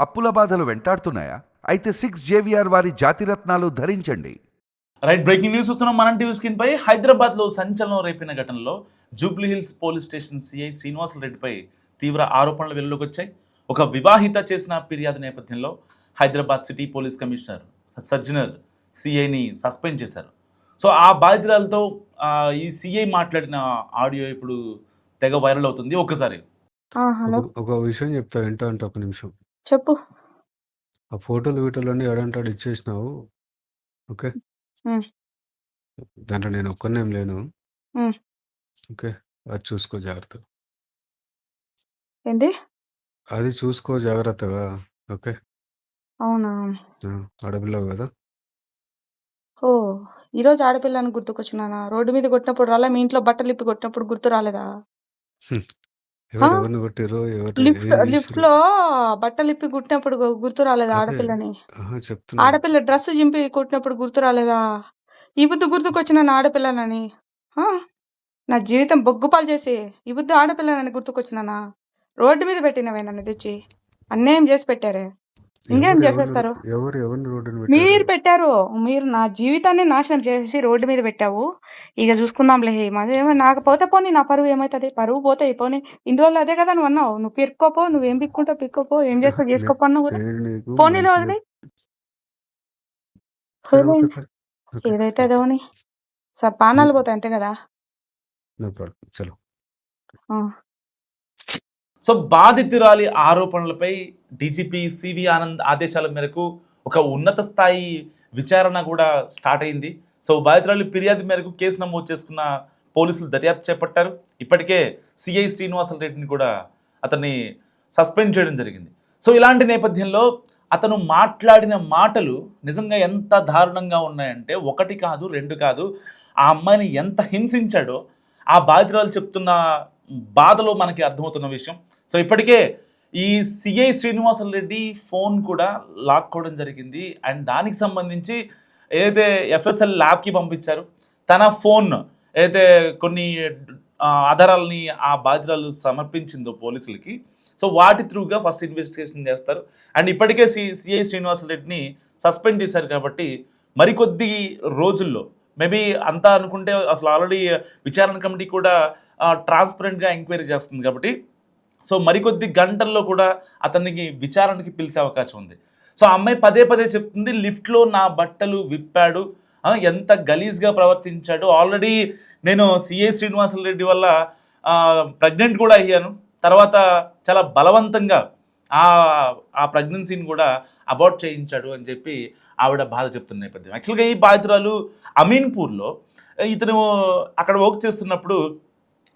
అప్పుల బాధలు వెంటాడుతున్నాయా? అయితే 6 JVR వారి జాతిరత్నాలు ధరించండి. రైట్, బ్రేకింగ్ న్యూస్ చూస్తున్నాం మనం టీవీ స్క్రీన్ పై. హైదరాబాద్లో సంచలనం రేపిన ఘటనలో జూబ్లీహిల్స్ పోలీస్ స్టేషన్ సిఐ శ్రీనివాసరెడ్డిపై తీవ్ర ఆరోపణలు వెలుగులోకి వచ్చాయి. ఒక వివాహిత చేసిన ఫిర్యాదు నేపథ్యంలో Hyderabad city police commissioner Sajjanar సిఐని సస్పెండ్ చేశారు. సో ఆ బాధితులతో ఈ సిఐ మాట్లాడిన ఆడియో ఇప్పుడు తెగ వైరల్ అవుతుంది. ఒక్కసారి హలో ఒక విషయం చెప్తా, వింటా అంటే ఒక నిమిషం. చెప్పు. ఆ ఫోటోలు ఎడంటాడు ఇచ్చేసినావు, ఓకే? ఉమ్, దాంట్లో నేను ఒక్కనేం లేను, ఉమ్. ఓకే? అది చూసుకో జాగ్రత్త, ఏంటి? అది చూసుకో జాగ్రత్తగా, ఓకే? అవునా? ఆడపిల్లవు కదా. ఓ, ఈరోజు ఆడపిల్లని గుర్తుకొచ్చినానా? రోడ్డు మీద కొట్టినప్పుడు రాలే? మీ ఇంట్లో బట్టలు ఇప్పి కొట్టినప్పుడు గుర్తు రాలేదా? హ్మ్. హా? ఎవరిని కొట్టిరో ఎవరు లిఫ్ట్ ఏం లిఫ్ట్ చేసిరు లో బట్టలు ఇప్పి కుట్టినప్పుడు గుర్తు రాలేదా అదే ఆడపిల్లని? చెప్తున్నా. ఆడపిల్ల డ్రెస్ చింపి కుట్టినప్పుడు గుర్తు రాలేదా? ఈ బుద్ధి గుర్తుకొచ్చిన నా ఆడపిల్లనని? హా? నా జీవితం బొగ్గుపాలు చేసి ఈ బుద్ధి ఆడపిల్లనని గుర్తుకొచ్చినానా? రోడ్డు మీద పెట్టినవే నన్ను తెచ్చి అన్యాయం చేసి పెట్టారే. ఇంకేం చేసేస్తారు? ఎవరిని రోడ్డుని పెట్టారు? మీరు పెట్టారు. మీరు నా జీవితాన్ని నాశనం చేసి రోడ్డు మీద పెట్టావు. ఇక చూసుకుందాంలే. నాకు పోతే పోనీ, నా పరువు ఏమవుతుంది? పరువు పోతే పోనీ. ఇన్ని రోజులు అదే కదా నువ్వు అన్నావు. నువ్వు పిరుక్కోపో, నువ్వేం పిక్కుంటావు పిక్కోపో, ఏం చేస్తావు చేసుకోపో అన్నావు కదా. నేను నీకు పోనీలో మంచిగా వదిలే. సరే, ఓకే ఫైన్, ఓకే, ఏదైతే అదోని పానాలు పోతాయి అంతే కదా. నో ప్రాబ్లం, చలో. ఆ. సో బాధితురాలి ఆరోపణలపై డీజీపీ సివి ఆనంద్ ఆదేశాల మేరకు ఒక ఉన్నత స్థాయి విచారణ కూడా స్టార్ట్ అయింది. సో బాధితురాలి ఫిర్యాదు మేరకు కేసు నమోదు చేసుకున్న పోలీసులు దర్యాప్తు చేపట్టారు. ఇప్పటికే సిఐ శ్రీనివాసరెడ్డిని కూడా అతన్ని సస్పెండ్ చేయడం జరిగింది. సో ఇలాంటి నేపథ్యంలో అతను మాట్లాడిన మాటలు నిజంగా ఎంత దారుణంగా ఉన్నాయంటే, ఒకటి కాదు రెండు కాదు, ఆ అమ్మాయిని ఎంత హింసించాడో ఆ బాధితురాలు చెప్తున్న బాధలో మనకి అర్థమవుతున్న విషయం. సో ఇప్పటికే ఈ సిఐ శ్రీనివాసరెడ్డి ఫోన్ కూడా లాక్కోవడం జరిగింది. అండ్ దానికి సంబంధించి ఏదైతే ఎఫ్ఎస్ఎల్ ల్యాబ్కి పంపించారు, తన ఫోన్ ఏదైతే కొన్ని ఆధారాలని ఆ బాధితురాలు సమర్పించిందో పోలీసులకి, సో వాటి త్రూగా ఫస్ట్ ఇన్వెస్టిగేషన్ చేస్తారు. అండ్ ఇప్పటికే సిఐ శ్రీనివాసరెడ్డిని సస్పెండ్ చేశారు కాబట్టి మరికొద్ది రోజుల్లో మేబీ అంతా అనుకుంటే అసలు ఆల్రెడీ విచారణ కమిటీ కూడా ట్రాన్స్పరెంట్గా ఎంక్వైరీ చేస్తుంది కాబట్టి సో మరికొద్ది గంటల్లో కూడా అతనికి విచారణకి పిలిచే అవకాశం ఉంది. సో ఆ అమ్మాయి పదే పదే చెప్తుంది, లిఫ్ట్లో నా బట్టలు విప్పాడు, ఎంత గలీజ్గా ప్రవర్తించాడు, ఆల్రెడీ నేను సిఐ శ్రీనివాసరెడ్డి వల్ల ప్రెగ్నెంట్ కూడా అయ్యాను, తర్వాత చాలా బలవంతంగా ఆ ప్రెగ్నెన్సీని కూడా అబార్ట్ చేయించాడు అని చెప్పి ఆవిడ బాధ చెప్తున్న నేపథ్యం. యాక్చువల్గా ఈ బాధితురాలు అమీన్పూర్లో ఇతను అక్కడ వర్క్ చేస్తున్నప్పుడు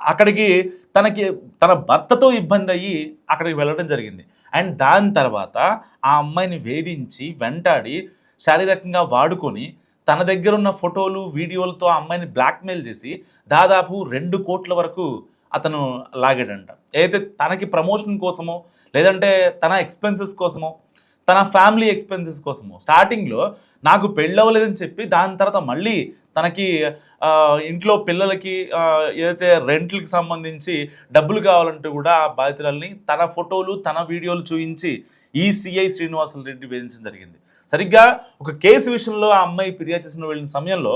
అక్కడికి తన భర్తతో ఇబ్బంది అయ్యి అక్కడికి వెళ్ళడం జరిగింది. అండ్ దాని తర్వాత ఆ అమ్మాయిని వేధించి వెంటాడి శారీరకంగా వాడుకొని తన దగ్గర ఉన్న ఫోటోలు వీడియోలతో ఆ అమ్మాయిని బ్లాక్మెయిల్ చేసి దాదాపు 2 కోట్ల వరకు అతను లాగాడంట. ఏదైతే తనకి ప్రమోషన్ కోసమో లేదంటే తన ఎక్స్పెన్సెస్ కోసమో తన ఫ్యామిలీ ఎక్స్పెన్సెస్ కోసమో స్టార్టింగ్లో నాకు పెళ్ళవలేదని చెప్పి దాని తర్వాత మళ్ళీ తనకి ఇంట్లో పిల్లలకి ఏదైతే రెంట్లకి సంబంధించి డబ్బులు కావాలంటూ కూడా ఆ బాధితులని తన ఫోటోలు తన వీడియోలు చూపించి ఈ సిఐ శ్రీనివాసరెడ్డి వేధించడం జరిగింది. సరిగ్గా ఒక కేసు విషయంలో ఆ అమ్మాయి ఫిర్యాదు చేసిన వెళ్ళిన సమయంలో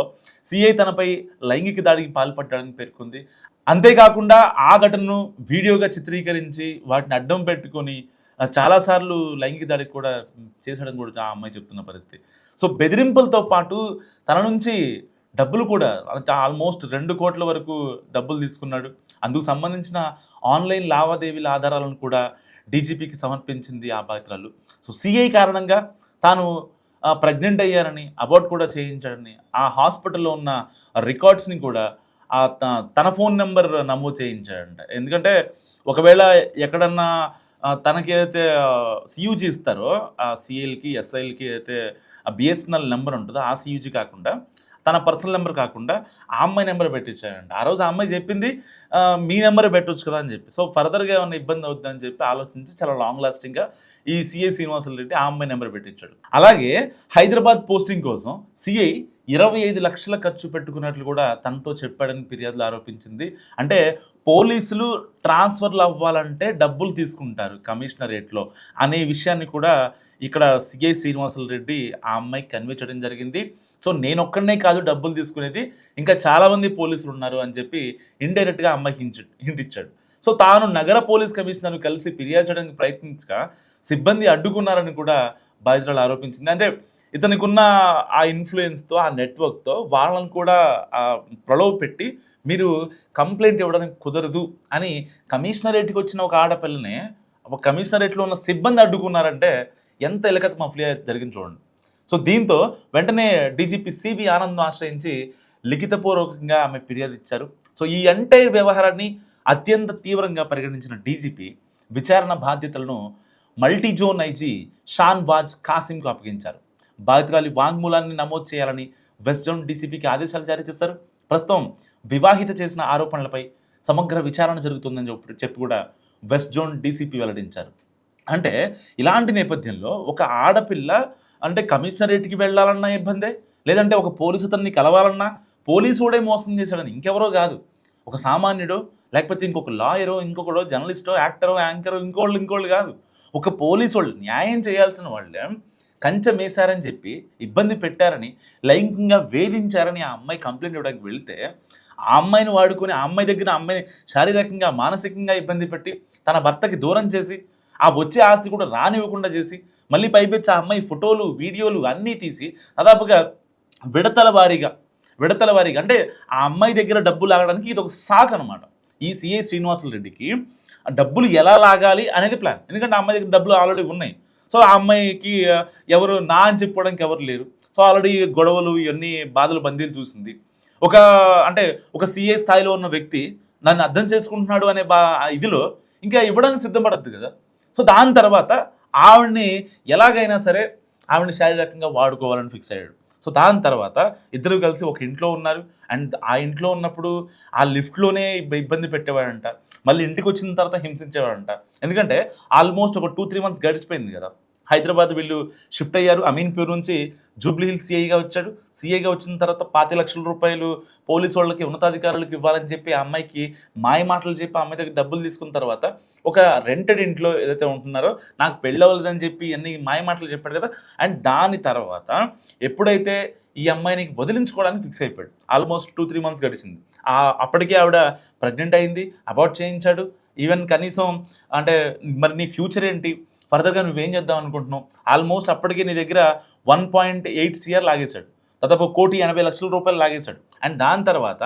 సిఐ తనపై లైంగిక దాడికి పాల్పడ్డాడని పేర్కొంది. అంతేకాకుండా ఆ ఘటనను వీడియోగా చిత్రీకరించి వాటిని అడ్డం పెట్టుకొని చాలాసార్లు లైంగిక దాడికి కూడా చేసడం కూడా ఆ అమ్మాయి చెప్తున్న పరిస్థితి. సో బెదిరింపులతో పాటు తన నుంచి డబ్బులు కూడా ఆల్మోస్ట్ 2 కోట్ల వరకు డబ్బులు తీసుకున్నాడు. అందుకు సంబంధించిన ఆన్లైన్ లావాదేవీల ఆధారాలను కూడా డీజీపీకి సమర్పించింది ఆ బాధితురాలు. సో సిఐ కారణంగా తాను ప్రెగ్నెంట్ అయ్యారని, అబార్ట్ కూడా చేయించాడని, ఆ హాస్పిటల్లో ఉన్న రికార్డ్స్ని కూడా తన ఫోన్ నెంబర్ నమోదు చేయించాడంట. ఎందుకంటే ఒకవేళ ఎక్కడన్నా తనకి ఏదైతే సియూజీ ఇస్తారో ఆ సిఎల్కి ఎస్ఐల్కి అయితే ఆ బిఎస్ఎన్ఎల్ నెంబర్ ఉంటుందో ఆ సియూజీ కాకుండా తన పర్సనల్ నెంబర్ కాకుండా ఆ అమ్మాయి నెంబర్ పెట్టించాడంట. ఆ రోజు ఆ అమ్మాయి చెప్పింది మీ నెంబరే పెట్టొచ్చు కదా అని చెప్పి. సో ఫర్దర్గా ఏమైనా ఇబ్బంది అవుతుందని చెప్పి ఆలోచించి చాలా లాంగ్ లాస్టింగ్గా ఈ సిఐ శ్రీనివాసులు ఆ అమ్మాయి నెంబర్ పెట్టించాడు. అలాగే హైదరాబాద్ పోస్టింగ్ కోసం సిఐ 25 లక్షల ఖర్చు పెట్టుకున్నట్లు కూడా తనతో చెప్పాడని ఫిర్యాదులు ఆరోపించింది. అంటే పోలీసులు ట్రాన్స్ఫర్లు అవ్వాలంటే డబ్బులు తీసుకుంటారు కమిషనరేట్లో అనే విషయాన్ని కూడా ఇక్కడ సిఐ శ్రీనివాసులు రెడ్డి ఆ అమ్మాయికి కన్వే చేయడం జరిగింది. సో నేను ఒక్కడనే కాదు డబ్బులు తీసుకునేది, ఇంకా చాలామంది పోలీసులు ఉన్నారు అని చెప్పి ఇండైరెక్ట్గా అమ్మాయికి హింట్ ఇచ్చాడు. సో తాను నగర పోలీస్ కమిషనర్ను కలిసి ఫిర్యాదు చేయడానికి ప్రయత్నించగా సిబ్బంది అడ్డుకున్నారని కూడా బాధితురాలు ఆరోపించింది. అంటే ఇతనికి ఉన్న ఆ ఇన్ఫ్లుయెన్స్తో, ఆ నెట్వర్క్తో వాళ్ళని కూడా ప్రలోభ పెట్టి మీరు కంప్లైంట్ ఇవ్వడానికి కుదరదు అని కమిషనరేట్కి వచ్చిన ఒక ఆడపిల్లని ఒక కమిషనరేట్లో ఉన్న సిబ్బంది అడ్డుకున్నారంటే ఎంత ఎలకత మఫ్లియా జరిగింది చూడండి. సో దీంతో వెంటనే డీజీపీ సివి ఆనంద్ను ఆశ్రయించి లిఖితపూర్వకంగా ఆమె ఫిర్యాదు ఇచ్చారు. సో ఈ ఎంటైర్ వ్యవహారాన్ని అత్యంత తీవ్రంగా పరిగణించిన డీజీపీ విచారణ బాధ్యతలను మల్టీ జోన్ ఐజీ షాన్వాజ్ కాసింకు అప్పగించారు. బాధితురాలి వాంగ్మూలాన్ని నమోదు చేయాలని వెస్ట్ జోన్ డీసీపీకి ఆదేశాలు జారీ చేస్తారు. ప్రస్తుతం వివాహిత చేసిన ఆరోపణలపై సమగ్ర విచారణ జరుగుతుందని చెప్పి కూడా వెస్ట్ జోన్ డీసీపీ వెల్లడించారు. అంటే ఇలాంటి నేపథ్యంలో ఒక ఆడపిల్ల అంటే కమిషనరేట్కి వెళ్ళాలన్నా ఇబ్బందే, లేదంటే ఒక పోలీసు అతన్ని కలవాలన్నా పోలీసు కూడా మోసం చేశాడని, ఇంకెవరో కాదు ఒక సామాన్యుడు, లేకపోతే ఇంకొక లాయరో, ఇంకొకడో జర్నలిస్టో, యాక్టరో, యాంకరో, ఇంకోళ్ళు కాదు, ఒక పోలీసు వాళ్ళు న్యాయం చేయాల్సిన వాళ్ళే కంచె మేశారని చెప్పి ఇబ్బంది పెట్టారని, లైంగికంగా వేధించారని ఆ అమ్మాయి కంప్లైంట్ ఇవ్వడానికి వెళ్తే ఆ అమ్మాయిని వాడుకొని ఆ అమ్మాయి దగ్గర అమ్మాయిని శారీరకంగా మానసికంగా ఇబ్బంది పెట్టి తన భర్తకి దూరం చేసి ఆ వచ్చే ఆస్తి కూడా రానివ్వకుండా చేసి మళ్ళీ పైపెచ్చి ఆ అమ్మాయి ఫోటోలు, వీడియోలు అన్నీ తీసి దాదాపుగా విడతల వారీగా అంటే ఆ అమ్మాయి దగ్గర డబ్బులు లాగడానికి ఇది ఒక సాక్ అనమాట. ఈ సిఐ శ్రీనివాసులు రెడ్డికి డబ్బులు ఎలా లాగాలి అనేది ప్లాన్. ఎందుకంటే ఆ అమ్మాయి దగ్గర డబ్బులు ఆల్రెడీ ఉన్నాయి. సో ఆ అమ్మాయికి ఎవరు నా అని చెప్పుకోవడానికి ఎవరు లేరు. సో ఆల్రెడీ గొడవలు ఇవన్నీ బాధలు బందీలు చూసింది. ఒక సిఐ స్థాయిలో ఉన్న వ్యక్తి నన్ను అర్థం చేసుకుంటున్నాడు అనే ఇదిలో ఇంకా ఇవ్వడానికి సిద్ధపడద్దు కదా. సో దాని తర్వాత ఆవిడ్ని ఎలాగైనా సరే ఆవిడని శారీరకంగా వాడుకోవాలని ఫిక్స్ అయ్యాడు. సో దాని తర్వాత ఇద్దరు కలిసి ఒక ఇంట్లో ఉన్నారు. అండ్ ఆ ఇంట్లో ఉన్నప్పుడు ఆ లిఫ్ట్లోనే ఇబ్బంది పెట్టేవాడంట, మళ్ళీ ఇంటికి వచ్చిన తర్వాత హింసించేవాడంట. ఎందుకంటే ఆల్మోస్ట్ ఒక 2-3 మంత్స్ గడిచిపోయింది కదా. హైదరాబాద్ వీళ్ళు షిఫ్ట్ అయ్యారు. అమీన్పూర్ నుంచి జూబ్లీ హిల్స్ సిఐగా వచ్చాడు. సిఐగా వచ్చిన తర్వాత 25 లక్షల రూపాయలు పోలీసు వాళ్ళకి, ఉన్నతాధికారులకు ఇవ్వాలని చెప్పి ఆ అమ్మాయికి మాయ మాటలు చెప్పి ఆ అమ్మాయి దగ్గర డబ్బులు తీసుకున్న తర్వాత ఒక రెంటెడ్ ఇంట్లో ఏదైతే ఉంటున్నారో నాకు పెళ్ళి అవ్వలేదని చెప్పి అన్ని మాయ మాటలు చెప్పాడు కదా. అండ్ దాని తర్వాత ఎప్పుడైతే ఈ అమ్మాయిని వదిలించుకోవడానికి ఫిక్స్ అయిపోయాడు, ఆల్మోస్ట్ 2-3 మంత్స్ గడిచింది. అప్పటికే ఆవిడ ప్రెగ్నెంట్ అయింది, అబార్ట్ చేయించాడు. ఈవెన్ కనీసం అంటే మరి నీ ఫ్యూచర్ ఏంటి, ఫర్దర్గా నువ్వేం చేద్దాం అనుకుంటున్నావు, ఆల్మోస్ట్ అప్పటికే నీ దగ్గర 1.8 CR లాగేశాడు, దాదాపు 1,80,00,000 రూపాయలు లాగేశాడు. అండ్ దాని తర్వాత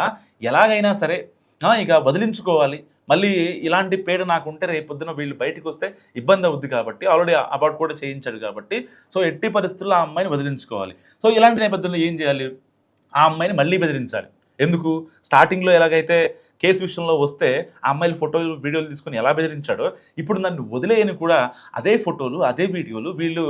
ఎలాగైనా సరే ఇక వదిలించుకోవాలి, మళ్ళీ ఇలాంటి పేడ నాకు ఉంటే రేపొద్దున వీళ్ళు బయటకు వస్తే ఇబ్బంది అవుద్ది కాబట్టి ఆల్రెడీ అబార్ట్ కూడా చేయించాడు కాబట్టి సో ఎట్టి పరిస్థితుల్లో ఆ అమ్మాయిని వదిలించుకోవాలి. సో ఇలాంటి నేపథ్యంలో ఏం చేయాలి, ఆ అమ్మాయిని మళ్ళీ బెదిరించాలి. ఎందుకు స్టార్టింగ్లో ఎలాగైతే కేసు విషయంలో వస్తే ఆ అమ్మాయిలు ఫోటోలు, వీడియోలు తీసుకొని ఎలా బెదిరించాడో ఇప్పుడు నన్ను వదిలేయని కూడా అదే ఫోటోలు, అదే వీడియోలు, వీళ్ళు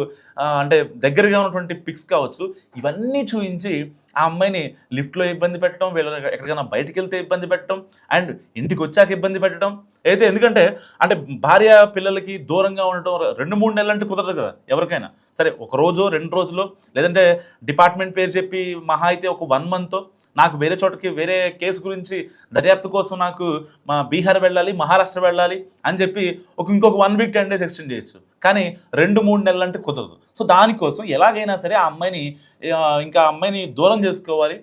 అంటే దగ్గరగా ఉన్నటువంటి పిక్స్ కావచ్చు ఇవన్నీ చూపించి ఆ అమ్మాయిని లిఫ్ట్లో ఇబ్బంది పెట్టడం, వీళ్ళ ఎక్కడికైనా బయటికి వెళ్తే ఇబ్బంది పెట్టడం, అండ్ ఇంటికి వచ్చాక ఇబ్బంది పెట్టడం. అయితే ఎందుకంటే అంటే భార్య పిల్లలకి దూరంగా ఉండటం 2-3 నెలలు అంటే కుదరదు కదా ఎవరికైనా. సరే ఒక రోజో 2 రోజులో, లేదంటే డిపార్ట్మెంట్ పేరు చెప్పి మహా అయితే ఒక 1 మంత్ నాకు వేరే చోటకి వేరే కేసు గురించి దర్యాప్తు కోసం నాకు బీహార్ వెళ్ళాలి, మహారాష్ట్ర వెళ్ళాలి అని చెప్పి ఇంకొక 1 వీక్ 10 డేస్ ఎక్స్టెండ్ చేయొచ్చు. కానీ 2-3 నెలలు అంటే కుదరదు. సో దానికోసం ఎలాగైనా సరే ఆ అమ్మాయిని దూరం చేసుకోవాలి,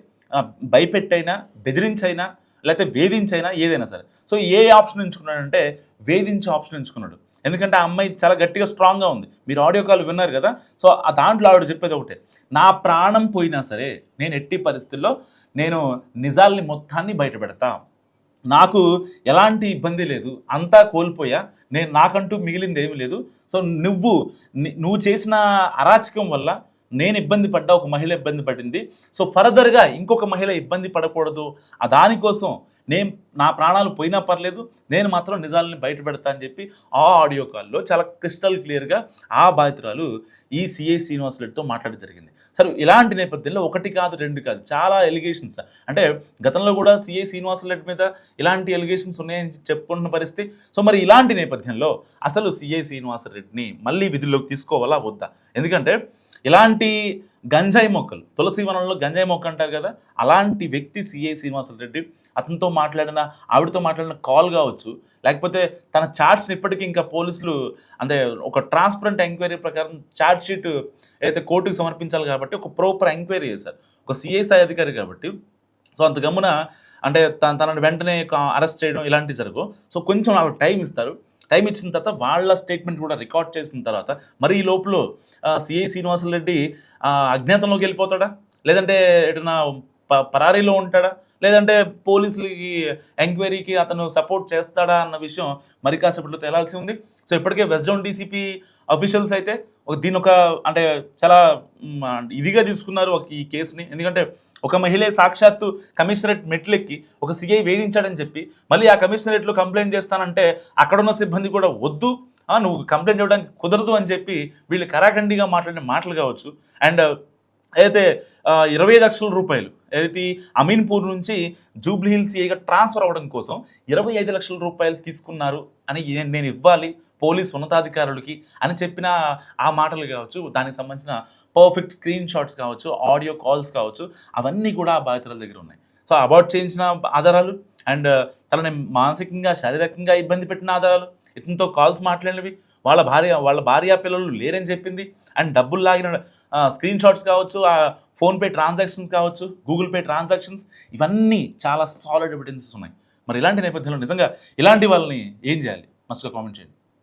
భయపెట్టైనా, బెదిరించైనా, లేకపోతే వేధించైనా, ఏదైనా సరే. సో ఏ ఆప్షన్ ఎంచుకున్నాడంటే వేధించే ఆప్షన్ ఎంచుకున్నాడు. ఎందుకంటే ఆ అమ్మాయి చాలా గట్టిగా స్ట్రాంగ్గా ఉంది. మీరు ఆడియో కాల్ విన్నారు కదా. సో ఆ దాంట్లో ఆవిడ చెప్పేది ఒకటే, నా ప్రాణం పోయినా సరే నేను ఎట్టి పరిస్థితుల్లో నేను నిజాల్ని మొత్తాన్ని బయట పెడతా, నాకు ఎలాంటి ఇబ్బంది లేదు, అంతా కోల్పోయా, నాకంటూ మిగిలింది ఏమీ లేదు. సో నువ్వు చేసిన అరాచకం వల్ల నేను ఇబ్బంది పడ్డా, ఒక మహిళ ఇబ్బంది పడింది. సో ఫర్దర్గా ఇంకొక మహిళ ఇబ్బంది పడకూడదు, దానికోసం నేను నా ప్రాణాలు పోయినా పర్లేదు, నేను మాత్రం నిజాలని బయట పెడతా అని చెప్పి ఆ ఆడియో కాల్లో చాలా క్రిస్టల్ క్లియర్గా ఆ బాధితురాలు ఈ సిఐ శ్రీనివాస్ రెడ్డితో మాట్లాడడం జరిగింది. సరే, ఇలాంటి నేపథ్యంలో 1 కాదు 2 కాదు చాలా ఎలిగేషన్స్, అంటే గతంలో కూడా సిఐ శ్రీనివాస్ రెడ్డి మీద ఇలాంటి ఎలిగేషన్స్ ఉన్నాయని చెప్పుకుంటున్న పరిస్థితి. సో మరి ఇలాంటి నేపథ్యంలో అసలు సిఐ శ్రీనివాస్ రెడ్డిని మళ్ళీ విధుల్లోకి తీసుకోవాలా వద్దా? ఎందుకంటే ఇలాంటి గంజాయి మొక్కలు, తులసి వనంలో గంజాయి మొక్క అంటారు కదా, అలాంటి వ్యక్తి సిఐ శ్రీనివాసరెడ్డి. అతనితో మాట్లాడిన, ఆవిడతో మాట్లాడిన కాల్ కావచ్చు, లేకపోతే తన చార్ట్స్ని ఇప్పటికీ ఇంకా పోలీసులు అంటే ఒక ట్రాన్స్పరెంట్ ఎంక్వైరీ ప్రకారం ఛార్జ్ షీట్ అయితే కోర్టుకు సమర్పించాలి కాబట్టి ఒక ప్రాపర్ ఎంక్వైరీ చేశారు ఒక సిఐ స్థాయి అధికారి కాబట్టి. సో అంత గమ్మున అంటే తనని వెంటనే అరెస్ట్ చేయడం ఇలాంటివి జరగవు. సో కొంచెం వాళ్ళకి టైం ఇస్తారు. టైం ఇచ్చిన తర్వాత వాళ్ళ స్టేట్మెంట్ కూడా రికార్డ్ చేసిన తర్వాత మరి ఈ లోపల సిఐ శ్రీనివాసరెడ్డి అజ్ఞాతంలోకి వెళ్ళిపోతాడా, లేదంటే ఎటన్నా పరారీలో ఉంటాడా, లేదంటే పోలీసులకి ఎంక్వైరీకి అతను సపోర్ట్ చేస్తాడా అన్న విషయం మరి కాసేపట్లో తేలాల్సి ఉంది. సో ఇప్పటికే వెస్ట్ జోన్ డీసీపీ అఫీషియల్స్ అయితే దీని ఒక అంటే చాలా ఇదిగా తీసుకున్నారు ఈ కేసుని. ఎందుకంటే ఒక మహిళ సాక్షాత్తు కమిషనరేట్ మెట్లెక్కి ఒక సిఐ వేధించాడని చెప్పి మళ్ళీ ఆ కమిషనరేట్లో కంప్లైంట్ చేస్తానంటే అక్కడున్న సిబ్బంది కూడా వద్దు, నువ్వు కంప్లైంట్ ఇవ్వడానికి కుదరదు అని చెప్పి వీళ్ళు కరాఖండిగా మాట్లాడిన మాటలు కావచ్చు. అండ్ అయితే 25 లక్షల రూపాయలు ఏదైతే అమీన్పూర్ నుంచి జూబ్లీ హిల్స్ ఏగా ట్రాన్స్ఫర్ అవ్వడం కోసం 25 లక్షల రూపాయలు తీసుకున్నారు అని నేను ఇవ్వాలి పోలీస్ ఉన్నతాధికారులకి అని చెప్పిన ఆ మాటలు కావచ్చు, దానికి సంబంధించిన పర్ఫెక్ట్ స్క్రీన్ షాట్స్ కావచ్చు, ఆడియో కాల్స్ కావచ్చు, అవన్నీ కూడా ఆ బాధితుల దగ్గర ఉన్నాయి. సో అబార్ట్ చేయించిన ఆధారాలు అండ్ తనని మానసికంగా శారీరకంగా ఇబ్బంది పెట్టిన ఆధారాలు, ఇతనితో కాల్స్ మాట్లాడినవి, వాళ్ళ భార్య పిల్లలు లేరని చెప్పింది, అండ్ డబ్బులు లాగిన స్క్రీన్ షాట్స్ కావచ్చు, ఆ ఫోన్పే ట్రాన్సాక్షన్స్ కావచ్చు, గూగుల్ పే ట్రాన్సాక్షన్స్, ఇవన్నీ చాలా సాలిడ్ ఎవిడెన్సెస్ ఉన్నాయి. మరి ఇలాంటి నేపథ్యంలో నిజంగా ఇలాంటి వాళ్ళని ఏం చేయాలి? మస్ట్గా కామెంట్ చేయండి.